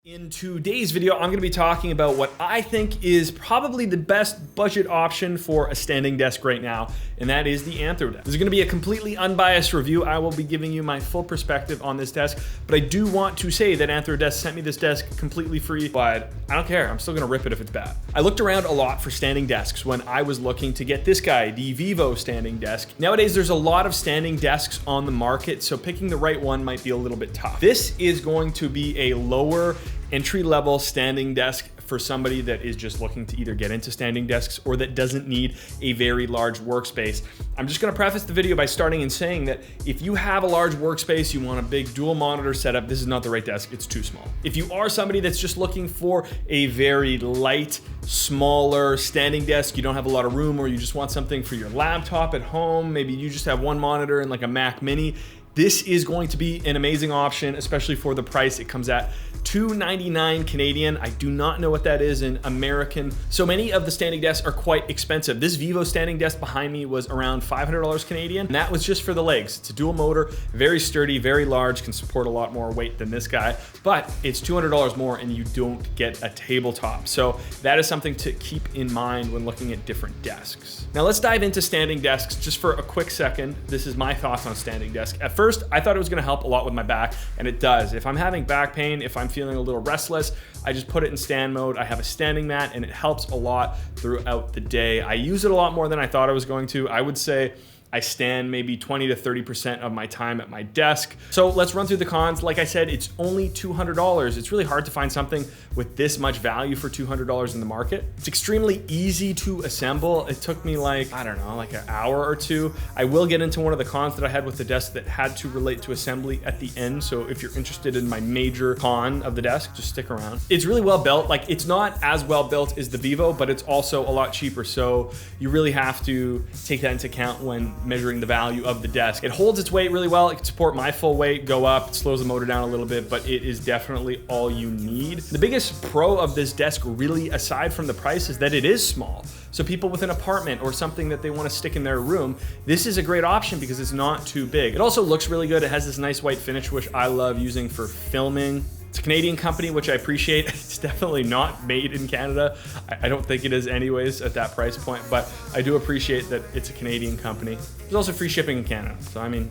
In today's video, I'm going to be talking about what I think is probably the best budget option for a standing desk right now, and that is the Anthrodesk. This is going to be a completely unbiased review. I will be giving you my full perspective on this desk, but I do want to say that Anthrodesk sent me this desk completely free, but I don't care. I'm still going to rip it if it's bad. I looked around a lot for standing desks when I was looking to get this guy, the Vivo standing desk. Nowadays, there's a lot of standing desks on the market, so picking the right one might be a little bit tough. This is going to be a lower entry-level standing desk for somebody that is just looking to either get into standing desks or that doesn't need a very large workspace. I'm just gonna preface the video by starting and saying that if you have a large workspace, you want a big dual monitor setup, this is not the right desk, it's too small. If you are somebody that's just looking for a very light, smaller standing desk, you don't have a lot of room, or you just want something for your laptop at home, maybe you just have one monitor and like a Mac Mini, this is going to be an amazing option, especially for the price. It comes at $299 Canadian. I do not know what that is in American. So many of the standing desks are quite expensive. This Vivo standing desk behind me was around $500 Canadian, and that was just for the legs. It's a dual motor, very sturdy, very large, can support a lot more weight than this guy, but it's $200 more and you don't get a tabletop. So that is something to keep in mind when looking at different desks. Now let's dive into standing desks just for a quick second. This is my thoughts on standing desk. At first, I thought it was gonna help a lot with my back, and it does. If I'm having back pain, if I'm feeling a little restless, I just put it in stand mode. I have a standing mat and it helps a lot throughout the day. I use it a lot more than I thought I was going to. I would say I stand maybe 20 to 30% of my time at my desk. So let's run through the cons. Like I said, it's only $200. It's really hard to find something with this much value for $200 in the market. It's extremely easy to assemble. It took me like, I don't know, like an hour or two. I will get into one of the cons that I had with the desk that had to relate to assembly at the end. So if you're interested in my major con of the desk, just stick around. It's really well built. Like, it's not as well built as the Vivo, but it's also a lot cheaper. So you really have to take that into account when measuring the value of the desk. It holds its weight really well. It can support my full weight, go up, it slows the motor down a little bit, but it is definitely all you need. The biggest pro of this desk, really, aside from the price, is that it is small. So people with an apartment or something that they want to stick in their room, this is a great option because it's not too big. It also looks really good. It has this nice white finish, which I love using for filming. It's a Canadian company, which I appreciate. It's definitely not made in Canada. I don't think it is anyways at that price point, but I do appreciate that it's a Canadian company. There's also free shipping in Canada. So I mean,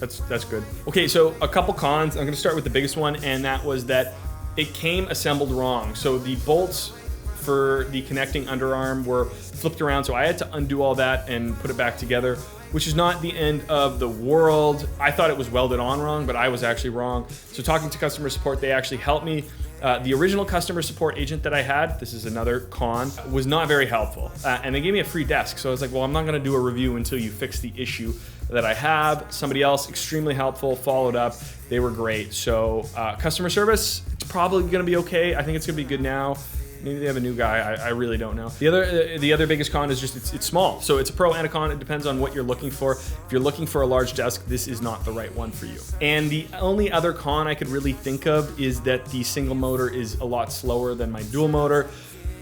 that's good. Okay, so a couple cons. I'm gonna start with the biggest one, and that was that it came assembled wrong. So the bolts for the connecting underarm were flipped around, so I had to undo all that and put it back together, which is not the end of the world. I thought it was welded on wrong, but I was actually wrong. So talking to customer support, they actually helped me. The original customer support agent that I had, this is another con, was not very helpful. And they gave me a free desk. So I was like, well, I'm not gonna do a review until you fix the issue that I have. Somebody else, extremely helpful, followed up. They were great. So customer service, it's probably gonna be okay. I think it's gonna be good now. Maybe they have a new guy, I really don't know. The other biggest con is just it's small. So it's a pro and a con, it depends on what you're looking for. If you're looking for a large desk, this is not the right one for you. And the only other con I could really think of is that the single motor is a lot slower than my dual motor.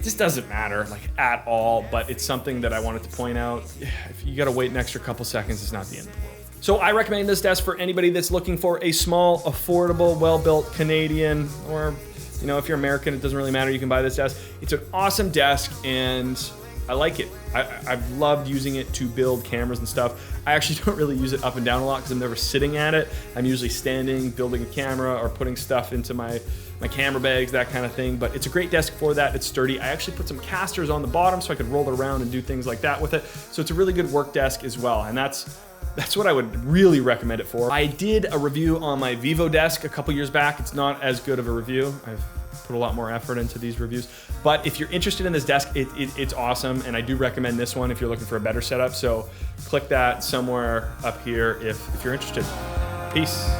This doesn't matter like at all, but it's something that I wanted to point out. If you gotta wait an extra couple seconds, it's not the end of the world. So I recommend this desk for anybody that's looking for a small, affordable, well-built Canadian, or you know, if you're American, it doesn't really matter, you can buy this desk. It's an awesome desk and I like it. I've loved using it to build cameras and stuff. I actually don't really use it up and down a lot because I'm never sitting at it. I'm usually standing, building a camera, or putting stuff into my camera bags, that kind of thing. But it's a great desk for that. It's sturdy. I actually put some casters on the bottom so I could roll it around and do things like that with it. So it's a really good work desk as well. And that's what I would really recommend it for. I did a review on my Vivo desk a couple years back. It's not as good of a review. I've put a lot more effort into these reviews. But if you're interested in this desk, it's awesome. And I do recommend this one if you're looking for a better setup. So click that somewhere up here if you're interested. Peace.